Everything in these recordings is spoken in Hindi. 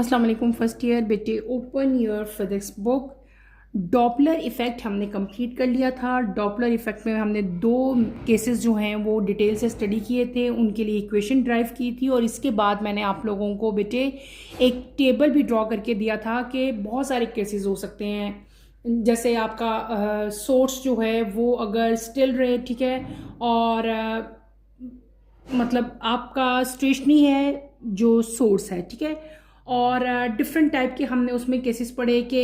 अस्सलाम वालेकुम फर्स्ट ईयर बेटे, open your physics book. Doppler effect हमने कंप्लीट कर लिया था। डॉपलर इफ़ेक्ट में हमने दो केसेस जो हैं वो डिटेल से स्टडी किए थे, उनके लिए इक्वेशन ड्राइव की थी और इसके बाद मैंने आप लोगों को बेटे एक टेबल भी ड्रॉ करके दिया था कि बहुत सारे केसेस हो सकते हैं। जैसे आपका सोर्स जो है वो अगर स्टिल रहे, ठीक है, और मतलब आपका स्टेशनरी है जो सोर्स है, ठीक है, और डिफरेंट टाइप के हमने उसमें केसेस पढ़े कि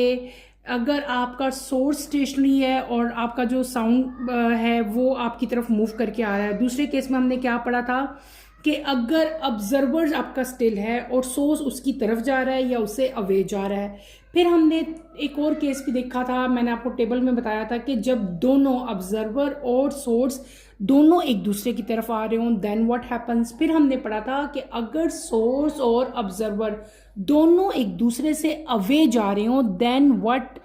अगर आपका सोर्स स्टेशनरी है और आपका जो साउंड है वो आपकी तरफ मूव करके आ रहा है। दूसरे केस में हमने क्या पढ़ा था कि अगर ऑब्जर्वर आपका स्टिल है और सोर्स उसकी तरफ जा रहा है या उससे अवे जा रहा है। फिर हमने एक और केस भी देखा था, मैंने आपको टेबल में बताया था कि जब दोनों ऑब्जर्वर और सोर्स दोनों एक दूसरे की तरफ आ रहे हों देन व्हाट हैपन्स। फिर हमने पढ़ा था कि अगर सोर्स और ऑब्जर्वर दोनों एक दूसरे से अवे जा रहे हों then what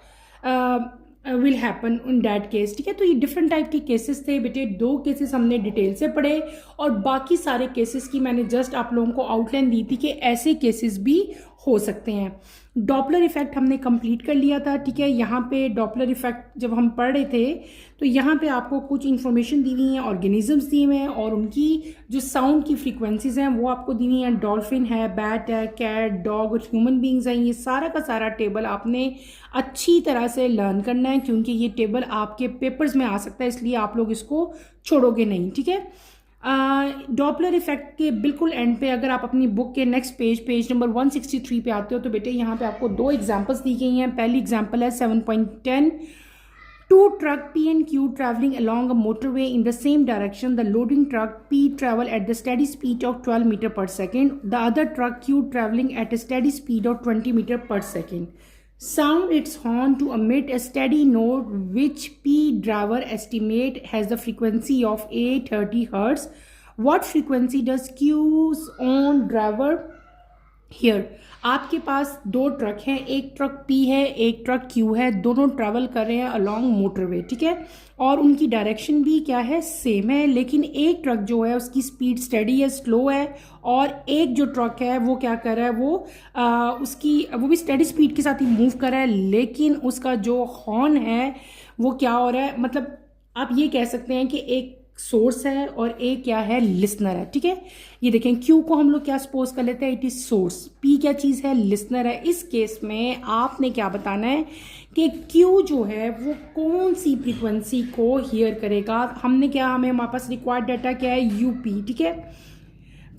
will happen in that case, ठीक है। तो ये डिफरेंट टाइप के केसेस थे बेटे। दो केसेस हमने डिटेल से पढ़े और बाकी सारे केसेस की मैंने जस्ट आप लोगों को आउटलाइन दी थी कि ऐसे केसेस भी हो सकते हैं। डॉपलर इफेक्ट हमने कंप्लीट कर लिया था, ठीक है। यहाँ पे डॉपलर इफेक्ट जब हम पढ़ रहे थे तो यहाँ पे आपको कुछ इंफॉर्मेशन दी हुई है, ऑर्गेनिजम्स दिए हुए हैं और उनकी जो साउंड की फ्रीक्वेंसीज हैं वो आपको दी हुई हैं। डॉल्फिन है, बैट है, कैट, डॉग और ह्यूमन बींग्स हैं। ये सारा का सारा टेबल आपने अच्छी तरह से लर्न करना है क्योंकि ये टेबल आपके पेपर्स में आ सकता है, इसलिए आप लोग इसको छोड़ोगे नहीं, ठीक है। डॉपलर इफेक्ट के बिल्कुल एंड पे अगर आप अपनी बुक के नेक्स्ट पेज नंबर 163 पे आते हो तो बेटे यहाँ पे आपको दो एग्जांपल्स दी गई हैं। पहली एग्जांपल है 7.10। Two truck P and Q traveling along a motorway in the same direction. The loading truck P travel at the steady speed of 12 meter per second. The other truck Q traveling at a steady speed of 20 meter per second. Sound its horn to emit a steady note which P driver estimate has the frequency of 830 Hz. What frequency does Q's own driver here? आपके पास दो ट्रक हैं, एक ट्रक P है, एक ट्रक Q है, दोनों ट्रैवल कर रहे हैं अलोंग मोटरवे, ठीक है, और उनकी डायरेक्शन भी क्या है, सेम है। लेकिन एक ट्रक जो है उसकी स्पीड स्टेडी है, स्लो है, और एक जो ट्रक है वो क्या कर रहा है, वो भी स्टेडी स्पीड के साथ ही मूव कर रहा है, लेकिन उसका जो हॉर्न है वो क्या हो रहा है, मतलब आप ये कह सकते हैं कि एक सोर्स है और एक क्या है, लिसनर है, ठीक है। ये देखें, क्यू को हम लोग क्या सपोज कर लेते हैं, इट इज सोर्स। पी क्या चीज है, लिसनर है। इस केस में आपने क्या बताना है कि क्यू जो है वो कौन सी फ्रीक्वेंसी को हियर करेगा। हमें हमारे पास रिक्वायर्ड डाटा क्या है, यूपी, ठीक है।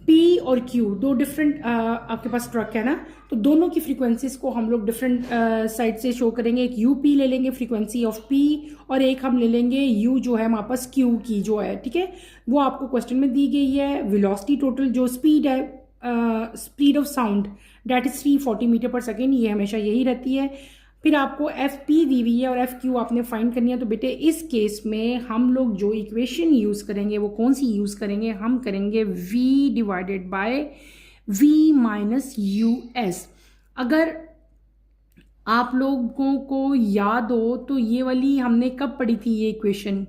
पी और क्यू दो डिफरेंट आपके पास ट्रक है ना, तो दोनों की फ्रीक्वेंसीज को हम लोग डिफरेंट साइड से शो करेंगे। एक यू पी ले लेंगे फ्रीक्वेंसी ऑफ पी और एक हम ले लेंगे यू जो है हमारे पास क्यू की जो है, ठीक है। वो आपको क्वेश्चन में दी गई है। वेलोसिटी टोटल जो स्पीड है, speed of sound that is 340 meter per second, ये हमेशा यही रहती है। फिर आपको एफ पी दी हुई है और एफ क्यू आपने फाइंड करनी है। तो बेटे इस केस में हम लोग जो इक्वेशन यूज करेंगे वो कौन सी यूज करेंगे, हम करेंगे v divided by v minus U S. अगर आप लोगों को याद हो तो ये वाली हमने कब पढ़ी थी, ये इक्वेशन,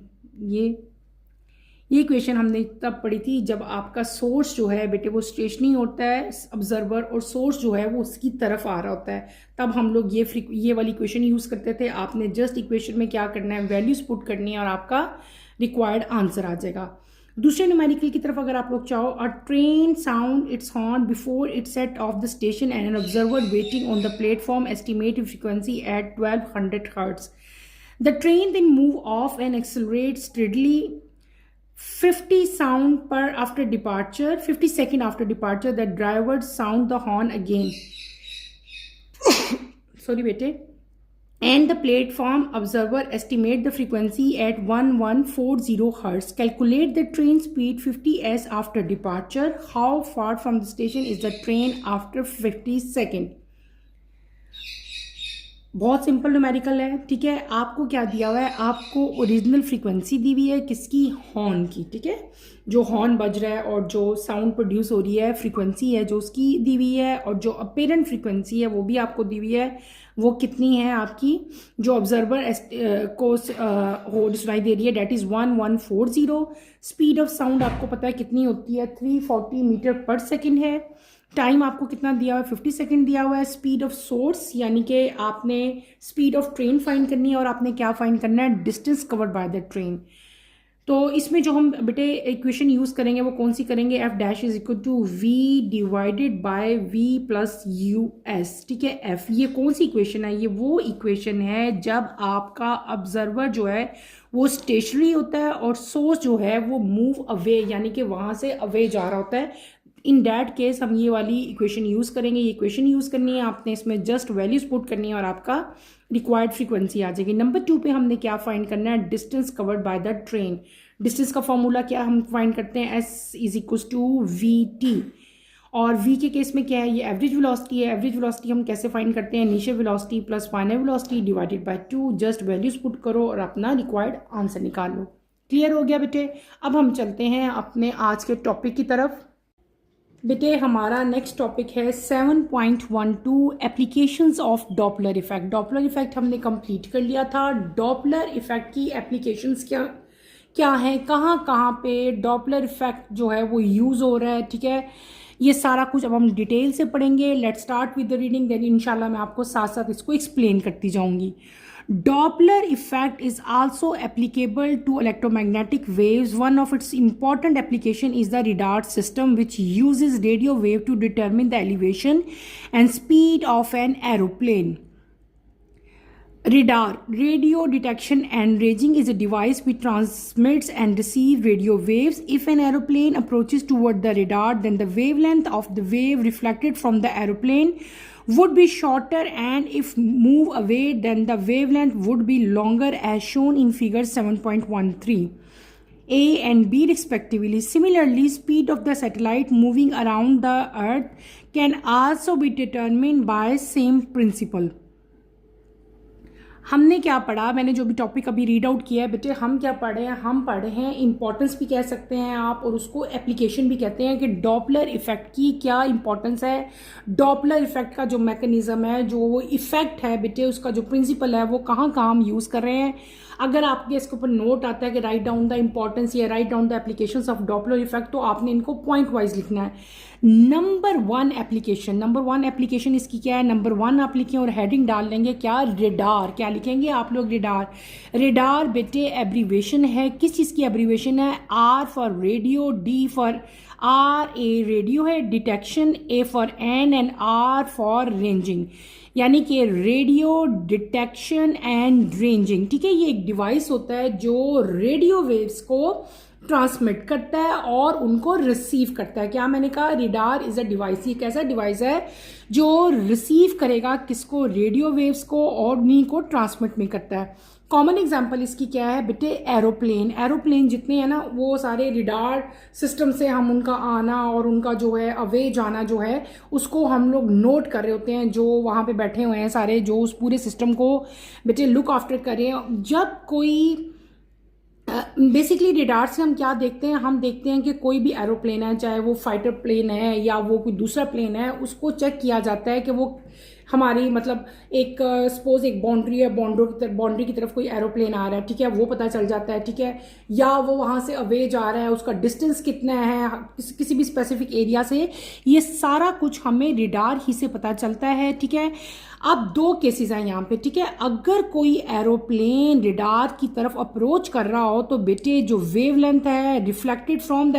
ये इक्वेशन हमने तब पढ़ी थी जब आपका सोर्स जो है बेटे वो स्टेशनरी होता है, ऑब्जर्वर, और सोर्स जो है वो उसकी तरफ आ रहा होता है। तब हम लोग ये वाली इक्वेशन यूज करते थे। आपने जस्ट इक्वेशन में क्या करना है, वैल्यूज पुट करनी है और आपका रिक्वायर्ड आंसर आ जाएगा। दूसरे न्यूमेरिकल की तरफ अगर आप लोग चाहो, a train sound its horn before it set off the station and an observer waiting on the platform estimate frequency at 1200 hertz. The train then move off and accelerate steadily 50 sound per after departure, 50 second after departure. The driver sound the horn again. Sorry bete. And the platform observer estimate the frequency at 1140 Hz. Calculate the train speed 50 s after departure. How far from the station is the train after 50 second? बहुत सिंपल न्यूमेरिकल है, ठीक है। आपको क्या दिया हुआ है, आपको ओरिजिनल फ्रीक्वेंसी दी हुई है, किसकी, हॉर्न की, ठीक है। जो हॉर्न बज रहा है और जो साउंड प्रोड्यूस हो रही है फ्रीक्वेंसी है जो उसकी दी हुई है, और जो अपेरेंट फ्रीक्वेंसी है वो भी आपको दी हुई है। वो कितनी है आपकी, जो ऑब्जर्वर को सुनाई दे रही है, that is 1140। Speed of sound आपको पता है कितनी होती है, 340 मीटर पर सेकेंड है। टाइम आपको कितना दिया हुआ है, 50 सेकेंड दिया हुआ है। स्पीड ऑफ सोर्स यानी कि आपने स्पीड ऑफ ट्रेन फाइंड करनी है और आपने क्या फाइंड करना है, distance covered by the train. तो इसमें जो हम बेटे इक्वेशन यूज़ करेंगे वो कौन सी करेंगे, f dash is equal to v divided by v plus u s. ठीक है, एफ ये कौन सी इक्वेशन है, ये वो इक्वेशन है जब आपका ऑब्जर्वर जो है वो स्टेशनरी होता है और सोर्स जो है वो मूव अवे यानी कि वहाँ से अवे जा रहा होता है। इन डैट केस हम ये वाली इक्वेशन यूज़ करेंगे। ये इक्वेशन यूज़ करनी है, आपने इसमें जस्ट वैल्यूज पुट करनी है और आपका रिक्वायर्ड फ्रीक्वेंसी आ जाएगी। नंबर 2 पे हमने क्या फाइंड करना है, distance covered by the train. Distance का फॉर्मूला क्या हम फाइंड करते हैं, s is equal to v t. और v के केस में क्या है, ये एवरेज वेलोसिटी है। एवरेज वेलोसिटी हम कैसे फाइंड करते हैं, initial velocity plus final velocity divided by 2। Just values put करो और अपना रिक्वायर्ड आंसर निकाल लो। क्लियर हो गया बेटे। अब हम चलते हैं अपने आज के टॉपिक की तरफ। बेटे हमारा नेक्स्ट टॉपिक है 7.12 applications of Doppler effect. Doppler effect हमने कंप्लीट कर लिया था। डॉपलर इफेक्ट की एप्लीकेशंस क्या क्या है, कहाँ कहाँ पे डॉपलर इफेक्ट जो है वो यूज़ हो रहा है। ठीक है, ये सारा कुछ अब हम डिटेल से पढ़ेंगे। Let's start with the reading, then इंशाल्लाह मैं आपको साथ साथ इसको एक्सप्लेन करती जाऊंगी। Doppler effect is also applicable to electromagnetic waves. One of its important application is the radar system, which uses radio wave to determine the elevation and speed of an aeroplane. Radar, radio detection and ranging, is a device which transmits and receives radio waves. If an aeroplane approaches toward the radar, then the wavelength of the wave reflected from the aeroplane would be shorter, and if move away, then the wavelength would be longer, as shown in figure 7.13. A and B respectively. Similarly, speed of the satellite moving around the earth can also be determined by same principle. हमने क्या पढ़ा, मैंने जो भी टॉपिक अभी रीड आउट किया है बेटे, हम क्या पढ़े हैं, हम पढ़े हैं इंपॉर्टेंस भी कह सकते हैं आप और उसको एप्लीकेशन भी कहते हैं कि डॉपलर इफेक्ट की क्या इंपॉर्टेंस है। डॉपलर इफेक्ट का जो मैकेनिज्म है, जो वो इफेक्ट है बेटे, उसका जो प्रिंसिपल है वो कहाँ कहाँ हम यूज़ कर रहे हैं। अगर आपके इसके ऊपर नोट आता है कि राइट डाउन द इंपॉर्टेंस या write down the applications of Doppler effect, तो आपने इनको पॉइंट वाइज लिखना है। नंबर वन एप्लीकेशन इसकी क्या है, नंबर 1 आप लिखें और हेडिंग डाल लेंगे क्या, रेडार। क्या लिखेंगे आप लोग, रेडार। रेडार बेटे एब्रीवेशन है, किस चीज़ की एब्रीवेशन है, R for radio, D for R A radio है, detection A for N and R for ranging, यानी कि रेडियो डिटेक्शन एंड रेंजिंग। ठीक है, ये एक डिवाइस होता है जो रेडियो वेव्स को ट्रांसमिट करता है और उनको रिसीव करता है। क्या मैंने कहा, रेडार इज अ डिवाइस। ये कैसा डिवाइस है जो रिसीव करेगा किसको, रेडियो वेव्स को, और उन्हीं को ट्रांसमिट में करता है। कॉमन एग्जांपल इसकी क्या है बेटे, एरोप्लेन जितने हैं ना वो सारे रेडार सिस्टम से हम उनका आना और उनका जो है अवे जाना जो है उसको हम लोग नोट कर रहे होते हैं। जो वहाँ पे बैठे हुए हैं सारे, जो उस पूरे सिस्टम को बेटे लुक आफ्टर कर रहे हैं। जब कोई बेसिकली रेडार से हम क्या देखते हैं, हम देखते हैं कि कोई भी एरोप्लेन है, चाहे वो फाइटर प्लेन है या वो कोई दूसरा प्लेन है, उसको चेक किया जाता है कि वो हमारी मतलब एक सपोज एक बाउंड्री है, बाउंड्री की तरफ कोई एरोप्लेन आ रहा है, ठीक है, वो पता चल जाता है। ठीक है, या वो वहाँ से अवे जा रहा है, उसका डिस्टेंस कितना है किसी भी स्पेसिफिक एरिया से, ये सारा कुछ हमें रेडार ही से पता चलता है। ठीक है, अब 2 केसेस हैं यहाँ पे। ठीक है, अगर कोई एरोप्लेन रेडार की तरफ अप्रोच कर रहा हो तो बेटे जो वेवलेंथ है रिफ्लेक्टेड फ्रॉम द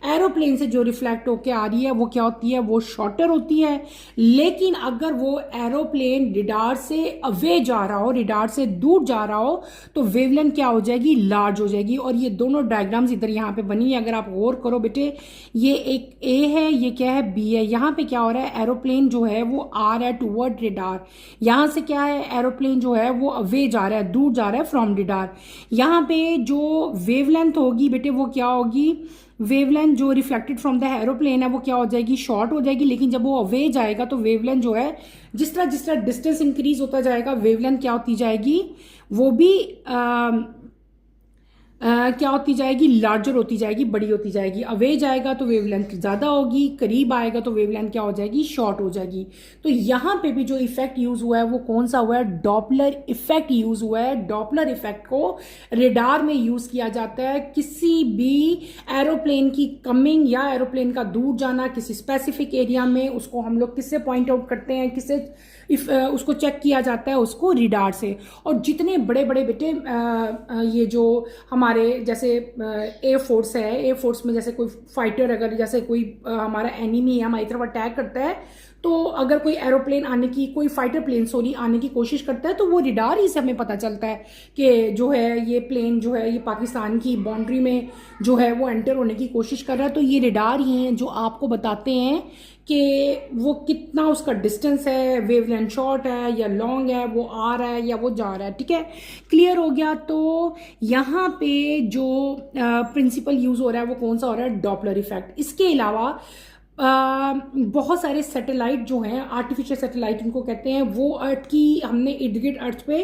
एरोप्लेन से जो रिफ्लेक्ट होके आ रही है वो क्या होती है, वो शॉर्टर होती है। लेकिन अगर वो एरोप्लेन रेडार से अवे जा रहा हो, रेडार से दूर जा रहा हो, तो वेवलेंथ क्या हो जाएगी, लार्ज हो जाएगी। और ये दोनों डायग्राम्स इधर यहाँ पे बनी है, अगर आप गौर करो बेटे, ये एक ए है, ये क्या है, बी है। यहाँ पे क्या हो रहा है, एरोप्लेन जो है वो आ रहा है टूवर्ड रेडार, यहां से क्या है, एरोप्लेन जो है वो अवे जा रहा है, दूर जा रहा है फ्रॉम रेडार। यहां पे जो वेवलेंथ होगी बेटे वो क्या होगी, वेवलेंथ जो रिफ्लेक्टेड फ्रॉम द एरोप्लेन है वो क्या हो जाएगी, शॉर्ट हो जाएगी। लेकिन जब वो अवे जाएगा तो वेवलेंथ जो है जिस तरह डिस्टेंस इंक्रीज होता जाएगा वेवलेंथ क्या होती जाएगी, वो भी क्या होती जाएगी, लार्जर होती जाएगी, बड़ी होती जाएगी। अवे जाएगा तो वेवलेंथ ज़्यादा होगी, करीब आएगा तो वेवलेंथ क्या हो जाएगी, शॉर्ट हो जाएगी। तो यहाँ पे भी जो इफेक्ट यूज हुआ है वो कौन सा हुआ है, डॉपलर इफेक्ट यूज हुआ है। डॉपलर इफेक्ट को रेडार में यूज किया जाता है किसी भी एरोप्लेन की कमिंग या एरोप्लेन का दूर जाना किसी स्पेसिफिक एरिया में, उसको हम लोग किससे पॉइंट आउट करते हैं, किससे उसको चेक किया जाता है, उसको रिडार से। और जितने बड़े बड़े बेटे ये जो हमारे जैसे एयर फोर्स है, एयर फोर्स में जैसे कोई फाइटर अगर जैसे कोई हमारा एनिमी है हमारी तरफ अटैक करता है, तो अगर कोई एरोप्लेन आने की, कोई फाइटर प्लेन सॉरी आने की कोशिश करता है तो वो रिडार ही से हमें पता चलता है कि जो है ये प्लेन जो है ये पाकिस्तान की बाउंड्री में जो है वो एंटर होने की कोशिश कर रहा है। तो ये रिडार ही हैं जो आपको बताते हैं कि वो कितना उसका डिस्टेंस है, वेवलेंथ शॉर्ट है या लॉन्ग है, वो आ रहा है या वो जा रहा है। ठीक है, क्लियर हो गया। तो यहाँ पे जो प्रिंसिपल यूज हो रहा है वो कौन सा हो रहा है, डॉपलर इफेक्ट। इसके अलावा बहुत सारे सैटेलाइट जो हैं, आर्टिफिशियल सैटेलाइट इनको कहते हैं, वो अर्थ की हमने इर्द गिर्द अर्थ पे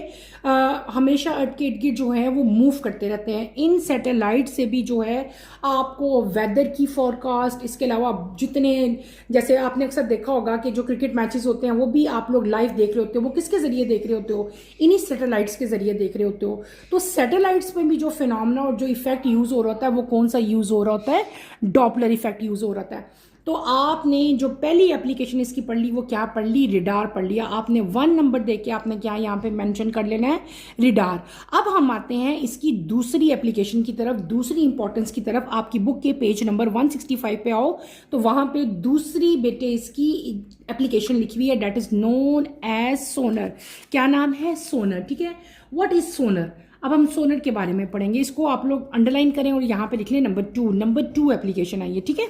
हमेशा अर्थ के इर्द गिर्द जो है वो मूव करते रहते हैं। इन सैटेलाइट से भी जो है आपको वेदर की फोरकास्ट, इसके अलावा जितने जैसे आपने अक्सर देखा होगा कि जो क्रिकेट मैचेस होते हैं वो भी आप लोग लाइव देख रहे होते हो, वो किसके जरिए देख रहे होते हो, इन्हीं सैटेलाइट्स के जरिए देख रहे होते हो। तो सैटेलाइट्स में भी जो फिनोमेना और जो इफेक्ट यूज हो रहा होता है वो कौन सा यूज हो रहा होता है, डॉपलर इफेक्ट यूज हो रहा होता है। तो आपने जो पहली एप्लीकेशन इसकी पढ़ ली वो क्या पढ़ ली, रिडार पढ़ लिया आपने। 1 नंबर देके आपने क्या यहाँ पे मेंशन कर लेना है, रिडार। अब हम आते हैं इसकी दूसरी एप्लीकेशन की तरफ, दूसरी इंपॉर्टेंस की तरफ। आपकी बुक के पेज नंबर 165 पे आओ तो वहां पे दूसरी बेटे इसकी एप्लीकेशन लिखी हुई है, डेट इज नोन एज सोनर। क्या नाम है, सोनर। ठीक है, व्हाट इज सोनर। अब हम सोनर के बारे में पढ़ेंगे, इसको आप लोग अंडरलाइन करें और यहाँ पे लिख लें नंबर 2 एप्लीकेशन आई है। ठीक है,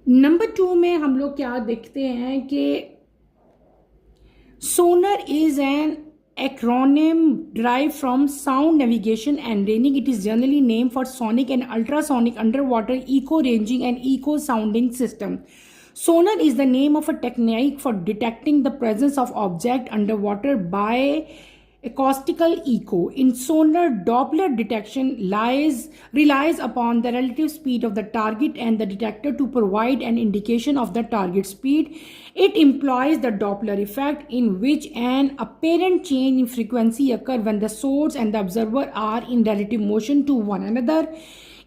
नंबर 2 में हम लोग क्या देखते हैं कि sonar is an acronym derived from sound navigation and ranging. It is generally named for sonic and ultrasonic underwater echo ranging and echo sounding system. Sonar is the name of a technique for detecting the presence of object underwater by acoustical echo. In sonar, Doppler detection relies upon the relative speed of the target and the detector to provide an indication of the target speed. It employs the Doppler effect, in which an apparent change in frequency occurs when the source and the observer are in relative motion to one another.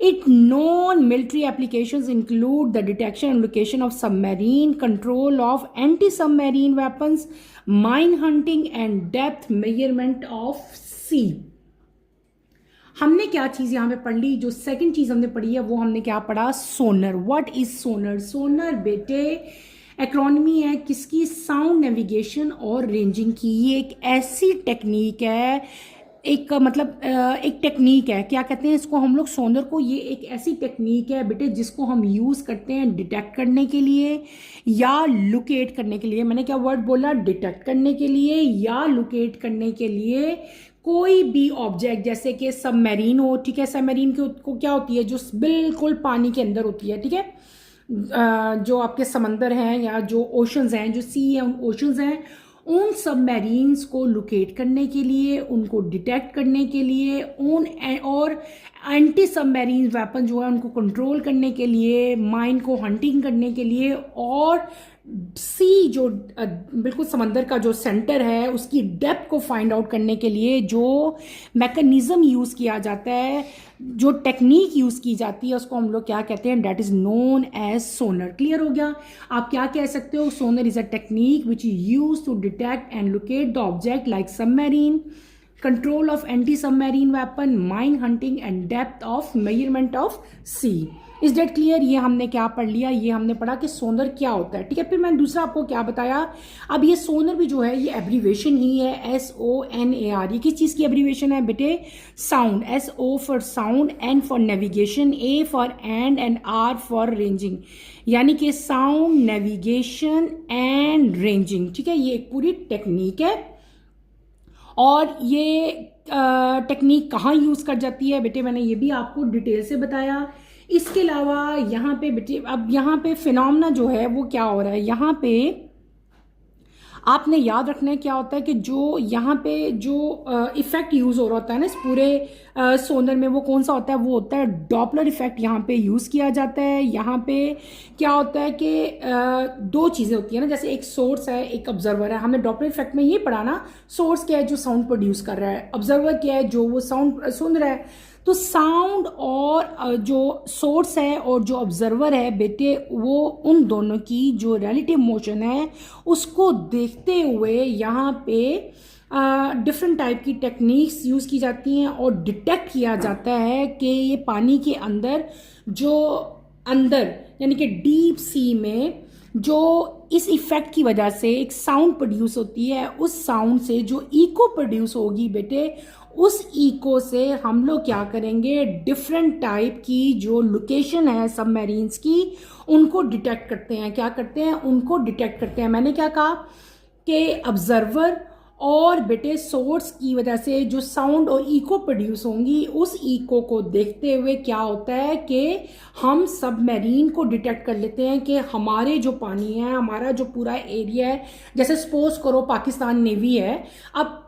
Its non-military applications include the detection and location of submarine, control of anti-submarine weapons, mine hunting and depth measurement of sea. हमने क्या चीज़ यहाँ पे पढ़ ली, जो सेकंड चीज़ हमने पढ़ी है वो हमने क्या पढ़ा, सोनर। व्हाट इज सोनर। सोनर बेटे एक्रोनमी है किसकी, साउंड नेविगेशन और रेंजिंग की। ये एक ऐसी टेक्निक है, एक मतलब एक टेक्निक है, क्या कहते हैं इसको हम लोग, सोनर को। ये एक ऐसी टेक्निक है बेटे जिसको हम यूज़ करते हैं डिटेक्ट करने के लिए या लोकेट करने के लिए। मैंने क्या वर्ड बोला, डिटेक्ट करने के लिए या लोकेट करने के लिए कोई भी ऑब्जेक्ट, जैसे कि सबमरीन हो। ठीक है, सबमरीन को क्या होती है, जो बिल्कुल पानी के अंदर होती है। ठीक है, जो आपके समंदर हैं या जो ओशंस हैं, जो सी है, उन ओशंस हैं, उन सबमरीन्स को लोकेट करने के लिए, उनको डिटेक्ट करने के लिए, उन और एंटी सबमरीन वेपन जो है उनको कंट्रोल करने के लिए, माइन को हंटिंग करने के लिए, और सी जो बिल्कुल समंदर का जो सेंटर है उसकी डेप्थ को फाइंड आउट करने के लिए जो मैकेनिज्म यूज़ किया जाता है, जो टेक्निक यूज़ की जाती है, उसको हम लोग क्या कहते हैं, that is known as sonar. Clear हो गया। आप क्या कह सकते हो, sonar is a technique which is use to detect and locate the object like submarine, control of anti submarine weapon, mine hunting and depth of measurement of sea. Is that clear. ये हमने क्या पढ़ लिया, ये हमने पढ़ा कि सोनर क्या होता है। ठीक है, फिर मैंने दूसरा आपको क्या बताया, अब ये सोनर भी जो है ये एब्रीवेशन ही है, SONAR। ये किस चीज़ की एब्रीवेशन है बेटे, sound. SO for sound, N for navigation, A for and R for ranging, यानी कि साउंड, नेविगेशन एंड रेंजिंग। ठीक है, ये एक पूरी टेक्निक है और ये टेक्निक कहाँ यूज़ कर जाती है बेटे, मैंने ये भी आपको डिटेल से बताया। इसके अलावा यहाँ पे बेटे अब यहाँ पे फिनोमेना जो है वो क्या हो रहा है, यहाँ पे आपने याद रखना है क्या होता है कि जो यहाँ पे जो इफेक्ट यूज हो रहा होता है ना इस पूरे सोनर में, वो कौन सा होता है? वो होता है डॉपलर इफेक्ट। यहाँ पे यूज किया जाता है। यहाँ पे क्या होता है कि दो चीजें होती है ना, जैसे एक सोर्स है एक ऑब्जर्वर है। हमने डॉपलर इफेक्ट में ये पढ़ा ना, सोर्स क्या है जो साउंड प्रोड्यूस कर रहा है, ऑब्जर्वर क्या है जो वो साउंड सुन रहा है। तो साउंड और जो सोर्स है और जो ऑब्जर्वर है बेटे, वो उन दोनों की जो रिलेटिव मोशन है उसको देखते हुए यहाँ पे डिफरेंट टाइप की टेक्निक्स यूज़ की जाती हैं और डिटेक्ट किया जाता है कि ये पानी के अंदर जो अंदर यानी कि डीप सी में जो इस इफेक्ट की वजह से एक साउंड प्रोड्यूस होती है, उस साउंड से जो इको प्रोड्यूस होगी बेटे, उस इको से हम लोग क्या करेंगे, डिफरेंट टाइप की जो लोकेशन है सबमरीन्स की उनको डिटेक्ट करते हैं। क्या करते हैं? उनको डिटेक्ट करते हैं। मैंने क्या कहा कि ऑब्जर्वर और बेटे सोर्स की वजह से जो साउंड और इको प्रोड्यूस होंगी, उस इको को देखते हुए क्या होता है कि हम सबमरीन को डिटेक्ट कर लेते हैं कि हमारे जो पानी है, हमारा जो पूरा एरिया है, जैसे सपोज करो पाकिस्तान नेवी है, अब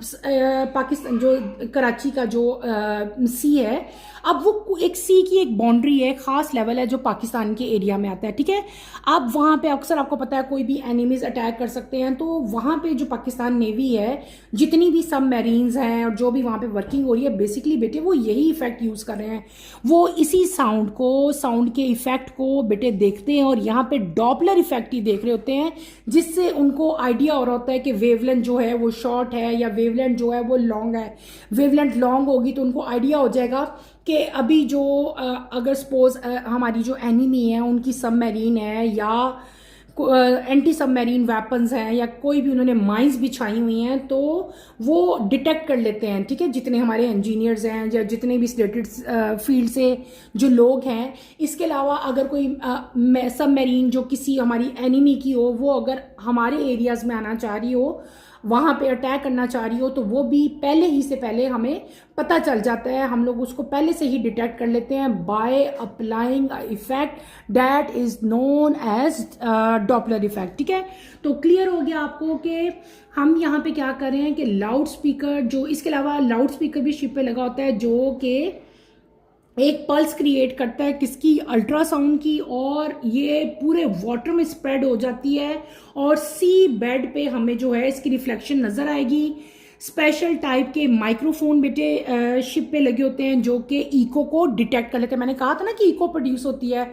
पाकिस्तान जो कराची का जो सी है, अब वो एक सी की एक बाउंड्री है, खास लेवल है जो पाकिस्तान के एरिया में आता है, ठीक है। अब वहाँ पे अक्सर आपको पता है कोई भी एनिमीज अटैक कर सकते हैं, तो वहाँ पे जो पाकिस्तान नेवी है, जितनी भी सब मैरीन्स हैं और जो भी वहाँ पे वर्किंग हो रही है, बेसिकली बेटे वो यही इफेक्ट यूज़ कर रहे हैं। वो इसी साउंड को, साउंड के इफेक्ट को बेटे देखते हैं और यहाँ पे डॉपलर इफेक्ट ही देख रहे होते हैं, जिससे उनको आइडिया हो रहा होता है कि वेवलेंथ जो है वो शॉर्ट है या वेवलेंथ जो है वो लॉन्ग है। वेवलेंथ लॉन्ग होगी तो उनको आइडिया हो जाएगा कि अभी जो अगर सपोज हमारी जो एनिमी है उनकी सबमरीन है या एंटी सबमरीन वेपन्स हैं या कोई भी उन्होंने माइंस बिछाई हुई हैं, तो वो डिटेक्ट कर लेते हैं, ठीक है। जितने हमारे इंजीनियर्स हैं या जितने भी रिलेटेड फील्ड से जो लोग हैं, इसके अलावा अगर कोई सबमरीन जो किसी हमारी एनिमी की हो, वो अगर हमारे एरियाज में आना चाह रही हो, वहाँ पे अटैक करना चाह रही हो, तो वो भी पहले ही से पहले हमें पता चल जाता है। हम लोग उसको पहले से ही डिटेक्ट कर लेते हैं by applying effect that is known as Doppler effect, ठीक है। तो क्लियर हो गया आपको कि हम यहाँ पे क्या कर रहे हैं कि लाउड स्पीकर, जो इसके अलावा लाउड स्पीकर भी शिप पे लगा होता है जो कि एक पल्स क्रिएट करता है किसकी, अल्ट्रासाउंड की, और ये पूरे वाटर में स्प्रेड हो जाती है और सी बेड पे हमें जो है इसकी रिफ्लेक्शन नजर आएगी। स्पेशल टाइप के माइक्रोफोन बेटे शिप पे लगे होते हैं जो कि इको को डिटेक्ट कर लेते हैं। मैंने कहा था ना कि इको प्रोड्यूस होती है,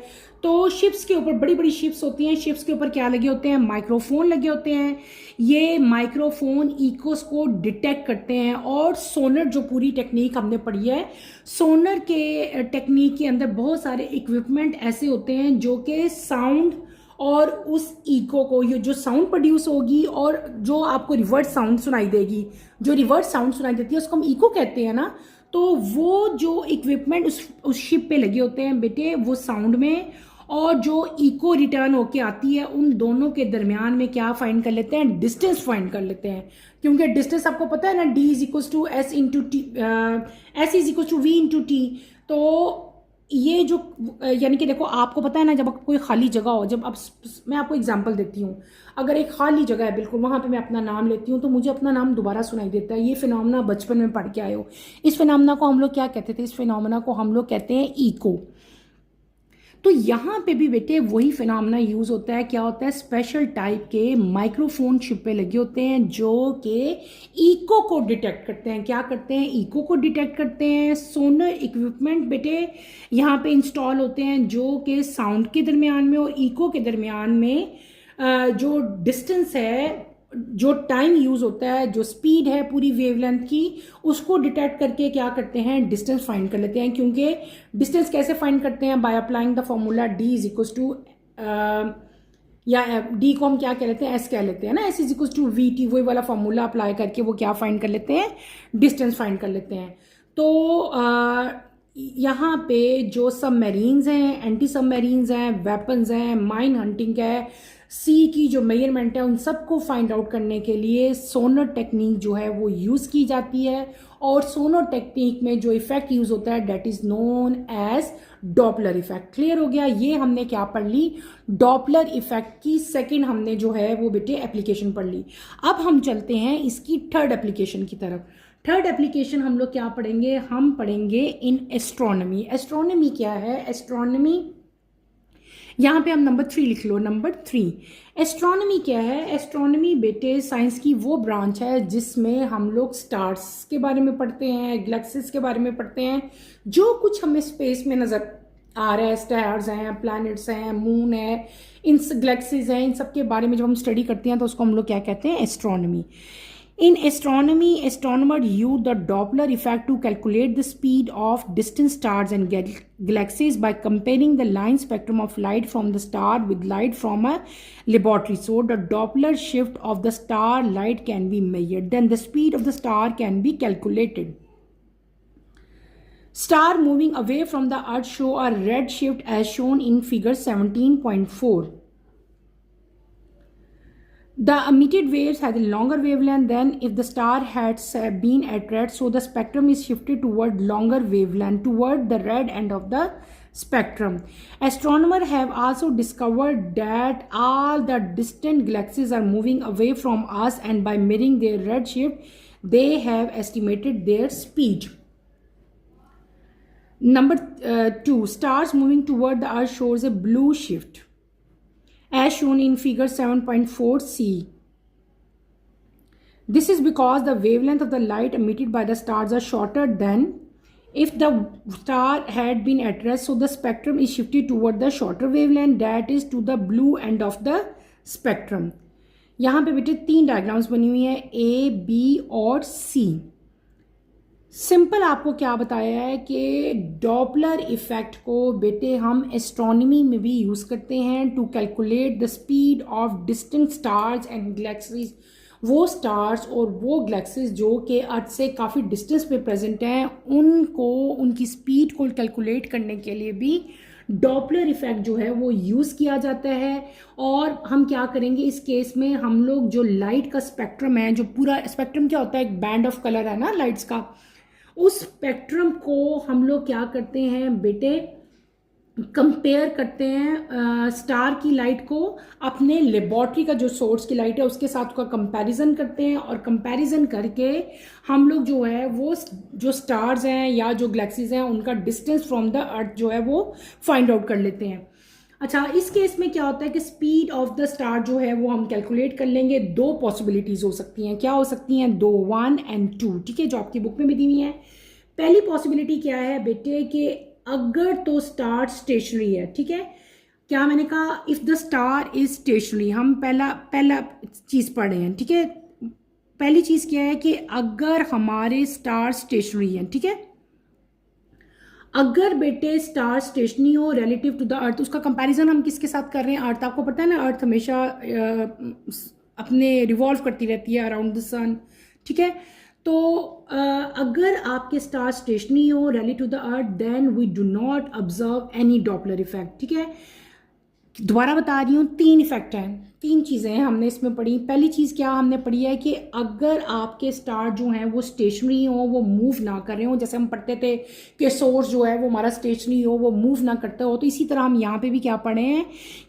तो शिप्स के ऊपर, बड़ी बड़ी शिप्स होती हैं, शिप्स के ऊपर क्या लगे होते हैं, माइक्रोफोन लगे होते हैं। ये माइक्रोफोन इकोस को डिटेक्ट करते हैं और सोनर, जो पूरी टेक्निक हमने पढ़ी है, सोनर के टेक्निक के अंदर बहुत सारे इक्विपमेंट ऐसे होते हैं जो कि साउंड और उस इको को, ये जो साउंड प्रोड्यूस होगी और जो आपको रिवर्स साउंड सुनाई देगी, जो रिवर्स साउंड सुनाई देती है उसको हम इको कहते हैं ना। तो वो जो इक्विपमेंट उस शिप पे लगे होते हैं बेटे, वो साउंड में और जो इको रिटर्न होके आती है, उन दोनों के दरमियान में क्या फाइंड कर लेते हैं, डिस्टेंस फाइंड कर लेते हैं। क्योंकि डिस्टेंस आपको पता है ना, d is equal to s into t, s is equal to v into t. तो ये जो यानी कि देखो, आपको पता है ना, जब कोई खाली जगह हो, जब अब मैं आपको एग्जांपल देती हूँ, अगर एक खाली जगह है बिल्कुल, वहाँ पे मैं अपना नाम लेती हूँ तो मुझे अपना नाम दोबारा सुनाई देता है। ये फिनोमेना बचपन में पढ़ के आए हो। इस फिनोमेना को हम लोग क्या कहते थे? इस फिनोमेना को हम लोग कहते हैं इको। तो यहाँ पे भी बेटे वही फिनोमेना यूज होता है। क्या होता है? स्पेशल टाइप के माइक्रोफोन शिप पे लगे होते हैं जो कि इको को डिटेक्ट करते हैं। क्या करते हैं? इको को डिटेक्ट करते हैं। सोनर इक्विपमेंट बेटे यहाँ पे इंस्टॉल होते हैं जो कि साउंड के दरमियान में और इको के दरमियान में जो डिस्टेंस है, जो टाइम यूज होता है, जो स्पीड है पूरी वेवलेंथ की, उसको डिटेक्ट करके क्या करते हैं, डिस्टेंस फाइंड कर लेते हैं। क्योंकि डिस्टेंस कैसे फाइंड करते हैं? By applying the formula d is equal to, या डी को हम क्या कह लेते हैं, एस कह लेते हैं ना, s is equal to v t, वही वाला फॉर्मूला अप्लाई करके वो क्या फाइंड कर लेते हैं, डिस्टेंस फाइंड कर लेते हैं। तो यहाँ पे जो सबमरीन्स हैं, एंटी सबमरीन्स हैं, वेपन्स हैं, माइन हंटिंग है, सी की जो मेजरमेंट है, उन सबको फाइंड आउट करने के लिए सोनर टेक्निक जो है वो यूज़ की जाती है। और सोनर टेक्निक में जो इफेक्ट यूज़ होता है, that is known as Doppler effect. Clear हो गया? ये हमने क्या पढ़ ली? डॉपलर इफेक्ट की सेकंड हमने जो है वो बेटे एप्लीकेशन पढ़ ली। अब हम चलते हैं इसकी थर्ड एप्लीकेशन की तरफ। थर्ड एप्लीकेशन हम लोग क्या पढ़ेंगे? हम पढ़ेंगे इन एस्ट्रोनॉमी। एस्ट्रोनॉमी क्या है? एस्ट्रोनॉमी यहाँ पे हम नंबर 3 लिख लो। नंबर 3 एस्ट्रोनॉमी क्या है? एस्ट्रोनॉमी बेटे साइंस की वो ब्रांच है जिसमें हम लोग स्टार्स के बारे में पढ़ते हैं, गैलेक्सीज के बारे में पढ़ते हैं, जो कुछ हमें स्पेस में नजर आ रहा है, स्टार्स हैं, प्लैनेट्स हैं, मून है, इन गैलेक्सीज हैं, इन सब के बारे में जब हम स्टडी करते हैं तो उसको हम लोग क्या कहते हैं? Astronomy. In astronomy, astronomers use the Doppler effect to calculate the speed of distant stars and galaxies by comparing the line spectrum of light from the star with light from a laboratory. So, the Doppler shift of the star light can be measured. Then, the speed of the star can be calculated. Star moving away from the Earth show a red shift as shown in figure 17.4. The emitted waves has a longer wavelength than if the star had been at red, so the spectrum is shifted toward longer wavelength, toward the red end of the spectrum. Astronomers have also discovered that all the distant galaxies are moving away from us, and by measuring their red shift, they have estimated their speed. Number 2, stars moving toward the Earth shows a blue shift, as shown in figure 7.4c. This is because the wavelength of the light emitted by the stars are shorter than if the star had been at rest, so the spectrum is shifted toward the shorter wavelength, that is to the blue end of the spectrum. यहाँ पे बेटे 3 डायग्राम्स बनी हुई है, A, B और C। सिंपल आपको क्या बताया है कि डॉपलर इफेक्ट को बेटे हम एस्ट्रोनॉमी में भी यूज़ करते हैं to calculate the speed of distant stars and galaxies. वो स्टार्स और वो गैलेक्सीज जो कि अर्थ से काफ़ी डिस्टेंस पे प्रेजेंट हैं, उनको उनकी स्पीड को कैलकुलेट करने के लिए भी डॉपलर इफेक्ट जो है वो यूज़ किया जाता है। और हम क्या करेंगे इस केस में? हम लोग जो लाइट का स्पेक्ट्रम है, जो पूरा स्पेक्ट्रम क्या होता है? एक बैंड ऑफ कलर है ना लाइट्स का, उस स्पेक्ट्रम को हम लोग क्या करते हैं बेटे? कंपेयर करते हैं स्टार की लाइट को अपने लेबॉर्ट्री का जो सोर्स की लाइट है उसके साथ उसका कंपैरिजन करते हैं, और कंपैरिजन करके हम लोग जो है वो जो स्टार्स हैं या जो गैलेक्सीज हैं उनका डिस्टेंस फ्रॉम द अर्थ जो है वो फाइंड आउट कर लेते हैं। अच्छा, इस केस में क्या होता है कि स्पीड ऑफ द स्टार जो है वो हम कैलकुलेट कर लेंगे। 2 पॉसिबिलिटीज हो सकती हैं। क्या हो सकती हैं? 2, 1 and 2, ठीक है, जो आपकी बुक में भी दी हुई है। पहली पॉसिबिलिटी क्या है बेटे कि अगर तो स्टार स्टेशनरी है, ठीक है, क्या मैंने कहा? If the star is stationary. हम पहला चीज पढ़े हैं, ठीक है। पहली चीज क्या है कि अगर हमारे स्टार स्टेशनरी है, ठीक है, अगर बेटे स्टार स्टेशनरी हो रिलेटिव टू द अर्थ, उसका कंपैरिजन हम किसके साथ कर रहे हैं? अर्थ। आपको पता है ना, अर्थ हमेशा अपने रिवॉल्व करती रहती है अराउंड द सन, ठीक है। तो अगर आपके स्टार स्टेशनरी हो relative to the earth, then we do not observe any Doppler effect, ठीक है। दोबारा बता रही हूँ, 3 इफेक्ट हैं, 3 चीज़ें हैं हमने इसमें पढ़ी। पहली चीज़ क्या हमने पढ़ी है कि अगर आपके स्टार जो हैं वो स्टेशनरी हो, वो मूव ना कर रहे हो, जैसे हम पढ़ते थे कि सोर्स जो है वो हमारा स्टेशनरी हो, वो मूव ना करता हो, तो इसी तरह हम यहाँ पे भी क्या पढ़े हैं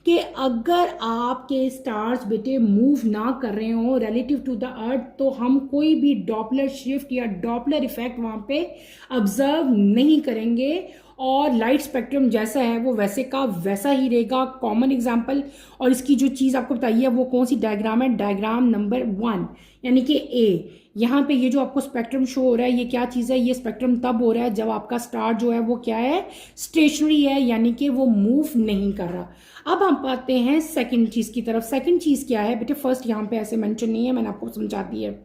कि अगर आपके स्टार्स बेटे मूव ना कर रहे हो रिलेटिव टू द अर्थ, तो हम कोई भी डॉपलर शिफ्ट या डॉपलर इफेक्ट वहाँ पे ऑब्जर्व नहीं करेंगे, और लाइट स्पेक्ट्रम जैसा है वो वैसे का वैसा ही रहेगा। कॉमन एग्जांपल, और इसकी जो चीज़ आपको बताइए वो कौन सी डायग्राम है? डायग्राम नंबर 1 यानी कि ए। यहाँ पे ये जो आपको स्पेक्ट्रम शो हो रहा है ये क्या चीज़ है? ये स्पेक्ट्रम तब हो रहा है जब आपका स्टार जो है वो क्या है? स्टेशनरी है, यानी कि वो मूव नहीं कर रहा। अब हम आते हैं सेकेंड चीज़ की तरफ। सेकेंड चीज़ क्या है बेटे? फर्स्ट यहाँ पे ऐसे मेंशन नहीं है, मैंने आपको समझा दी है,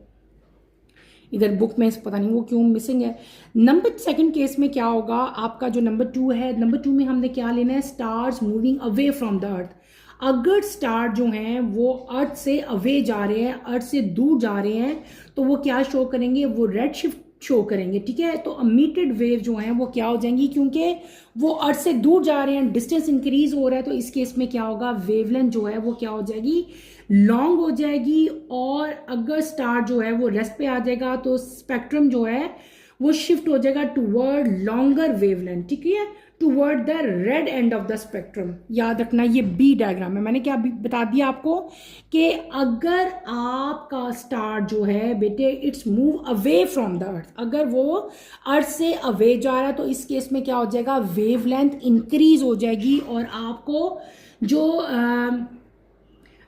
इधर बुक में पता नहीं वो क्यों मिसिंग है। नंबर सेकंड केस में क्या होगा? आपका जो नंबर 2 है, नंबर 2 में हमने क्या लेना है? Stars moving away from the earth. अगर स्टार जो हैं वो अर्थ से अवे जा रहे हैं, अर्थ से दूर जा रहे हैं, तो वो क्या शो करेंगे? वो रेड शिफ्ट शो करेंगे, ठीक है। तो एमिटेड वेव जो हैं वो क्या हो जाएंगी? क्योंकि वो अर्थ से दूर जा रहे हैं, डिस्टेंस इंक्रीज हो रहा है, तो इस केस में क्या होगा? वेवलेंथ जो है वो क्या हो जाएगी? लॉन्ग हो जाएगी। और अगर स्टार जो है वो रेस्ट पे आ जाएगा तो स्पेक्ट्रम जो है वो शिफ्ट हो जाएगा टूवर्ड लॉन्गर वेवलेंथ, ठीक है, toward the red end of the spectrum. याद रखना ये बी डायग्राम है। मैंने क्या बता दिया आपको कि अगर आपका स्टार जो है बेटे it's move away from the earth, अगर वो अर्थ से अवे जा रहा है तो इस केस में क्या हो जाएगा, वेवलेंथ इंक्रीज हो जाएगी और आपको जो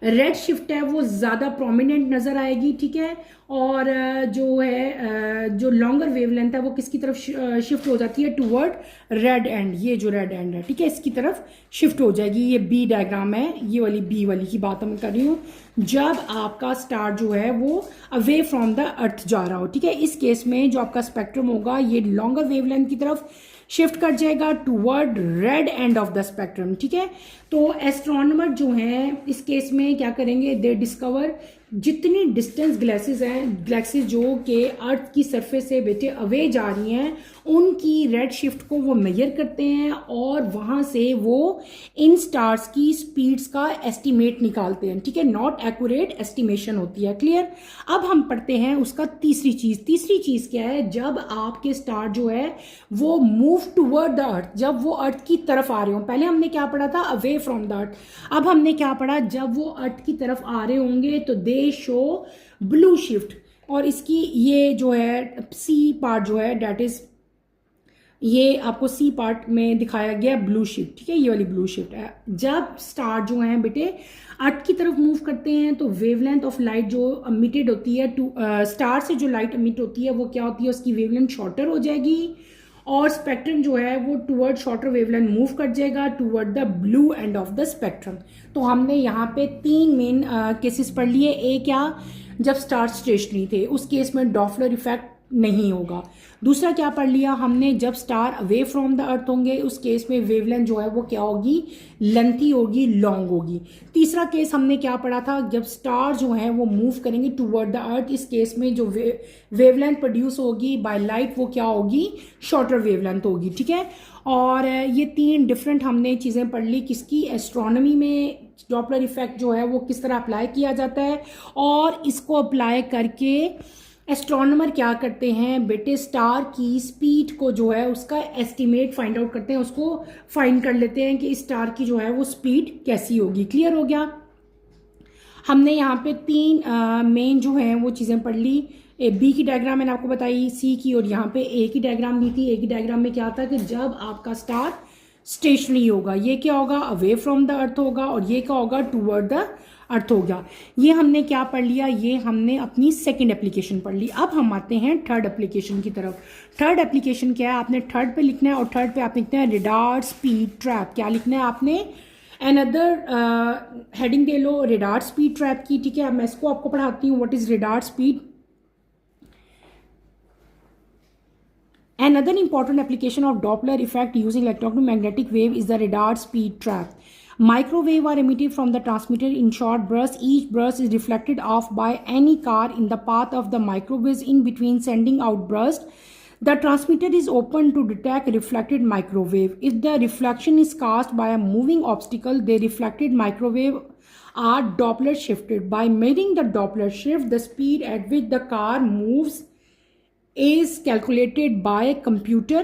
रेड शिफ्ट है वो ज़्यादा प्रोमिनेंट नज़र आएगी, ठीक है। और जो है जो लॉन्गर वेवलेंथ है वो किसकी तरफ शिफ्ट हो जाती है, टूवर्ड रेड एंड, ये जो रेड एंड है, ठीक है, इसकी तरफ शिफ्ट हो जाएगी। ये बी डायग्राम है, ये वाली बी वाली की बात मैं कर रही हूँ, जब आपका स्टार जो है वो अवे फ्रॉम द अर्थ जा रहा हो, ठीक है। इस केस में जो आपका स्पेक्ट्रम होगा ये लॉन्गर वेवलेंथ की तरफ शिफ्ट कर जाएगा toward red end of the spectrum, ठीक है। तो एस्ट्रोनॉमर जो हैं इस केस में क्या करेंगे, दे डिस्कवर जितनी डिस्टेंस गैलेक्सीज जो कि अर्थ की सरफेस से बेटे अवे जा रही हैं उनकी रेड शिफ्ट को वो मेजर करते हैं और वहाँ से वो इन स्टार्स की स्पीड्स का एस्टिमेट निकालते हैं, ठीक है। नॉट एक्यूरेट एस्टिमेशन होती है, क्लियर। अब हम पढ़ते हैं उसका तीसरी चीज़ क्या है, जब आपके स्टार जो है वो मूव टूवर्ड द अर्थ, जब वो अर्थ की तरफ आ रहे हो। पहले हमने क्या पढ़ा था, अवे फ्रॉम द अर्थ। अब हमने क्या पढ़ा, जब वो अर्थ की तरफ आ रहे होंगे तो दे शो ब्लू शिफ्ट। और इसकी ये जो है सी पार्ट जो है डेट इज, ये आपको सी पार्ट में दिखाया गया ब्लू शिफ्ट, ठीक है, ये वाली ब्लू शिफ्ट है। जब स्टार जो हैं बेटे अर्थ की तरफ मूव करते हैं तो वेवलेंथ ऑफ लाइट जो एमिटेड होती है टू स्टार से जो लाइट एमिट होती है वो क्या होती है, उसकी वेवलेंथ शॉर्टर हो जाएगी और स्पेक्ट्रम जो है वो टूवर्ड शॉर्टर वेवलेंथ मूव कर जाएगा toward the blue end of the spectrum. तो हमने यहाँ पे 3 मेन केसेस पढ़ लिए। एक क्या, जब स्टार स्टेशनरी थे उस केस में डॉपलर इफेक्ट नहीं होगा। दूसरा क्या पढ़ लिया हमने, जब star away from the earth होंगे उस केस में वेवलेंथ जो है वो क्या होगी, लेंथी होगी, लॉन्ग होगी। तीसरा केस हमने क्या पढ़ा था, जब स्टार जो है वो मूव करेंगे टूवर्ड द अर्थ, इस केस में जो वेवलेंथ प्रोड्यूस होगी बाय लाइट वो क्या होगी, शॉर्टर वेवलेंथ होगी, ठीक है। और ये 3 डिफरेंट हमने चीज़ें पढ़ ली, किसकी, एस्ट्रोनॉमी में डॉपलर इफेक्ट जो है वो किस तरह अप्लाई किया जाता है और इसको अप्लाई करके एस्ट्रोनॉमर क्या करते हैं बेटे, स्टार की स्पीड को जो है उसका एस्टिमेट फाइंड आउट करते हैं, उसको फाइंड कर लेते हैं कि इस स्टार की जो है वो स्पीड कैसी होगी। क्लियर हो गया। हमने यहाँ पे 3 मेन जो हैं वो चीज़ें पढ़ ली। बी की डायग्राम मैंने आपको बताई, सी की, और यहाँ पे ए की डायग्राम दी थी। ए की डायग्राम में क्या था कि जब आपका स्टार स्टेशनरी होगा, ये क्या होगा, अवे फ्रॉम द अर्थ होगा, और ये क्या होगा, टूवर्ड द अर्थ हो गया। ये हमने क्या पढ़ लिया, ये हमने अपनी सेकंड एप्लीकेशन पढ़ ली। अब हम आते हैं थर्ड एप्लीकेशन की तरफ। थर्ड एप्लीकेशन क्या है, आपने थर्ड पे लिखना है और थर्ड पे आप लिखते हैं रेडार स्पीड ट्रैप। क्या लिखना है आपने, अनदर हेडिंग दे लो रेडार स्पीड ट्रैप की, ठीक है। मैं इसको आपको पढ़ाती हूँ, what is radar speed. Another important application of Doppler effect using electromagnetic wave is the radar speed trap. Microwave are emitted from the transmitter in short bursts. Each burst is reflected off by any car in the path of the microwaves in between sending out burst. The transmitter is open to detect reflected microwave. If the reflection is caused by a moving obstacle, the reflected microwave are Doppler shifted. By measuring the Doppler shift, the speed at which the car moves is calculated by computer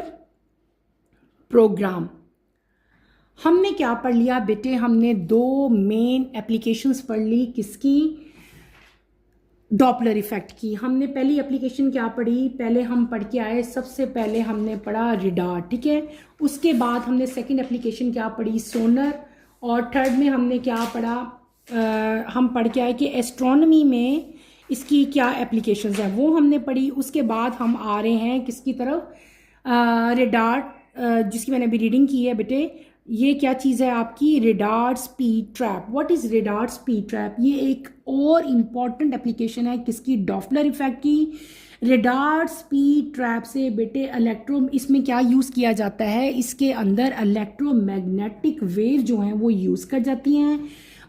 program. हमने क्या पढ़ लिया बेटे, हमने 2 मेन एप्लीकेशंस पढ़ ली, किसकी, डॉपलर इफेक्ट की। हमने पहली एप्लीकेशन क्या पढ़ी, पहले हम पढ़ के आए, सबसे पहले हमने पढ़ा रेडार, ठीक है। उसके बाद हमने सेकंड एप्लीकेशन क्या पढ़ी, सोनर, और थर्ड में हमने क्या पढ़ा, हम पढ़ के आए कि एस्ट्रोनॉमी में इसकी क्या एप्लीकेशंस हैं, वो हमने पढ़ी। उसके बाद हम आ रहे हैं किसकी तरफ, रेडार, जिसकी मैंने अभी रीडिंग की है बेटे। ये क्या चीज़ है आपकी, radar speed trap. What is radar speed trap, ये एक और इम्पॉर्टेंट एप्लीकेशन है किसकी, डॉपलर इफेक्ट की। रेडार स्पीड ट्रैप से बेटे इसमें क्या यूज़ किया जाता है, इसके अंदर इलेक्ट्रोमैग्नेटिक वेव जो हैं वो यूज़ कर जाती हैं।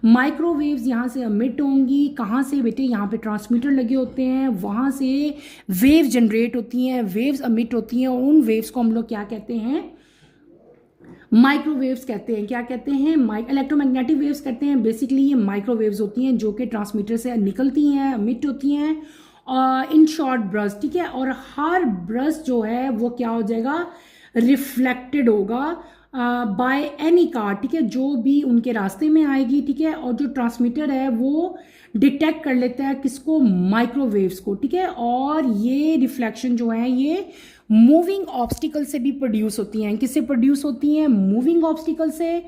माइक्रोवेव्स यहाँ से अमिट होंगी, कहाँ से बेटे, यहाँ पे ट्रांसमीटर लगे होते हैं, वहाँ से वेव जनरेट होती हैं, वेव्स अमिट होती हैं, और उन वेव्स को हम लोग क्या कहते हैं, माइक्रोवेव्स कहते हैं। क्या कहते हैं, इलेक्ट्रोमैग्नेटिक वेव्स कहते हैं। बेसिकली ये माइक्रोवेव्स होती हैं जो कि ट्रांसमीटर से निकलती हैं, अमिट होती हैं, इन शॉर्ट ब्रश, ठीक है। और हर ब्रश जो है वो क्या हो जाएगा, रिफ्लेक्टेड होगा बाय एनी कार, ठीक है, जो भी उनके रास्ते में आएगी, ठीक है। और जो ट्रांसमीटर है वो डिटेक्ट कर लेता है किसको, माइक्रोवेव्स को, ठीक है। और ये रिफ्लेक्शन जो है ये मूविंग ऑब्स्टिकल से भी प्रोड्यूस होती हैं। किससे प्रोड्यूस होती हैं, मूविंग ऑब्स्टिकल से।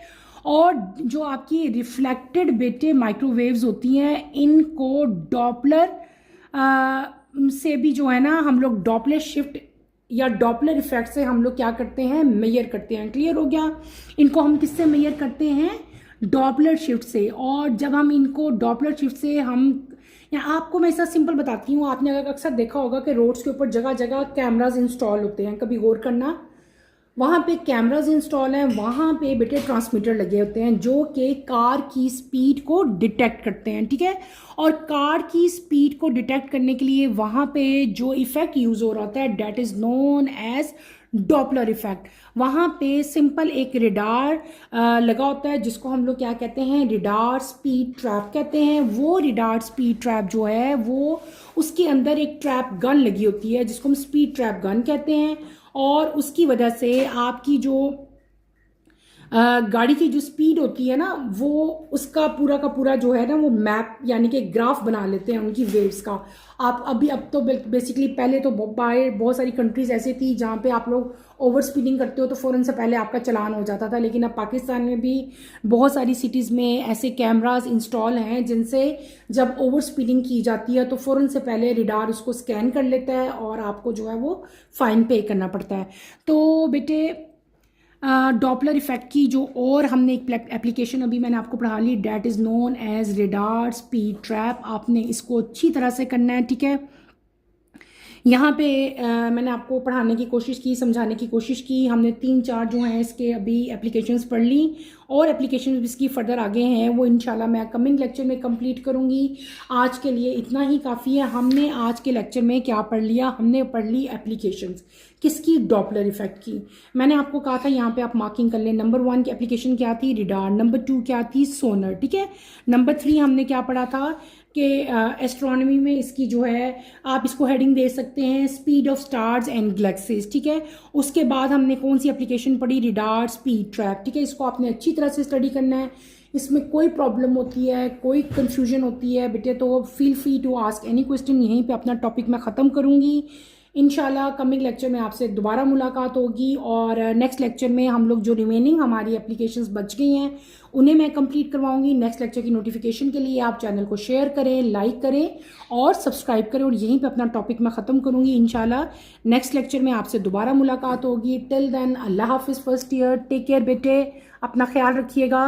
और जो आपकी रिफ्लेक्टेड बेटे माइक्रोवेव्स होती हैं, इनको डॉपलर से भी जो है ना हम लोग डॉपलर शिफ्ट या डॉपलर इफेक्ट से हम लोग क्या करते हैं, मेजर करते हैं। क्लियर हो गया। इनको हम किससे मेजर करते हैं, डॉपलर शिफ्ट से। और जब हम इनको डॉपलर शिफ्ट से हम, या आपको मैं ऐसा सिंपल बताती हूँ, आपने अक्सर देखा होगा कि रोड्स के ऊपर जगह जगह कैमराज इंस्टॉल होते हैं, कभी गौर करना, वहाँ पे कैमराज इंस्टॉल हैं, वहाँ पे बेटे ट्रांसमीटर लगे होते हैं जो कि कार की स्पीड को डिटेक्ट करते हैं, ठीक है। और कार की स्पीड को डिटेक्ट करने के लिए वहाँ पे जो इफेक्ट यूज हो रहा होता है that is known as Doppler effect. वहाँ पे सिंपल एक रिडार लगा होता है जिसको हम लोग क्या कहते हैं, रिडार स्पीड ट्रैप कहते हैं। वो रिडार स्पीड ट्रैप जो है वो उसके अंदर एक ट्रैप गन लगी होती है जिसको हम स्पीड ट्रैप गन कहते हैं। और उसकी वजह से आपकी जो गाड़ी की जो स्पीड होती है ना, वो उसका पूरा का पूरा जो है ना वो मैप यानी कि ग्राफ बना लेते हैं उनकी वेव्स का। आप अभी अब तो बेसिकली, पहले तो बाहर बहुत सारी कंट्रीज ऐसी थी जहाँ पे आप लोग ओवर स्पीडिंग करते हो तो फ़ौरन से पहले आपका चलान हो जाता था। लेकिन अब पाकिस्तान में भी बहुत सारी सिटीज़ में ऐसे कैमराज इंस्टॉल हैं जिनसे जब ओवर स्पीडिंग की जाती है तो फ़ौरन से पहले रिडार उसको स्कैन कर लेता है और आपको जो है वो फ़ाइन पे करना पड़ता है। तो बेटे डॉपलर इफेक्ट की जो और हमने एक एप्लीकेशन अभी मैंने आपको पढ़ा ली, that is known as radar speed trap. आपने इसको अच्छी तरह से करना है, ठीक है। यहाँ पे मैंने आपको पढ़ाने की कोशिश की, समझाने की कोशिश की। हमने 3-4 जो हैं इसके अभी एप्लीकेशंस पढ़ ली और एप्लीकेशंस इसकी फर्दर आगे हैं, वो इंशाल्लाह मैं कमिंग लेक्चर में कंप्लीट करूँगी। आज के लिए इतना ही काफ़ी है। हमने आज के लेक्चर में क्या पढ़ लिया, हमने पढ़ ली एप्लीकेशंस किसकी, डॉपलर इफेक्ट की। मैंने आपको कहा था यहाँ पे आप मार्किंग कर लें। नंबर 1 की एप्लीकेशन क्या थी, रिडार। नंबर 2 क्या थी, सोनर, ठीक है। नंबर 3 हमने क्या पढ़ा था कि एस्ट्रोनॉमी में इसकी जो है आप इसको हेडिंग दे सकते हैं, speed of stars and galaxies, ठीक है। उसके बाद हमने कौन सी एप्लीकेशन पढ़ी, रिडार स्पीड ट्रैप, ठीक है। इसको आपने अच्छी तरह से स्टडी करना है। इसमें कोई प्रॉब्लम होती है, कोई कंफ्यूजन होती है बेटे तो feel free to ask any question. यहीं पे अपना टॉपिक मैं ख़त्म करूँगी। इंशाल्लाह कमिंग लेक्चर में आपसे दोबारा मुलाकात होगी और नेक्स्ट लेक्चर में हम लोग जो रिमेनिंग हमारी एप्लीकेशंस बच गई हैं उन्हें मैं कंप्लीट करवाऊंगी। नेक्स्ट लेक्चर की नोटिफिकेशन के लिए आप चैनल को शेयर करें, लाइक करें और सब्सक्राइब करें। और यहीं पे अपना टॉपिक मैं ख़त्म करूंगी। इंशाल्लाह नेक्स्ट लेक्चर में आपसे दोबारा मुलाकात होगी। टिल देन अल्लाह हाफिज़ फर्स्ट ईयर, टेक केयर बेटे, अपना ख्याल रखिएगा।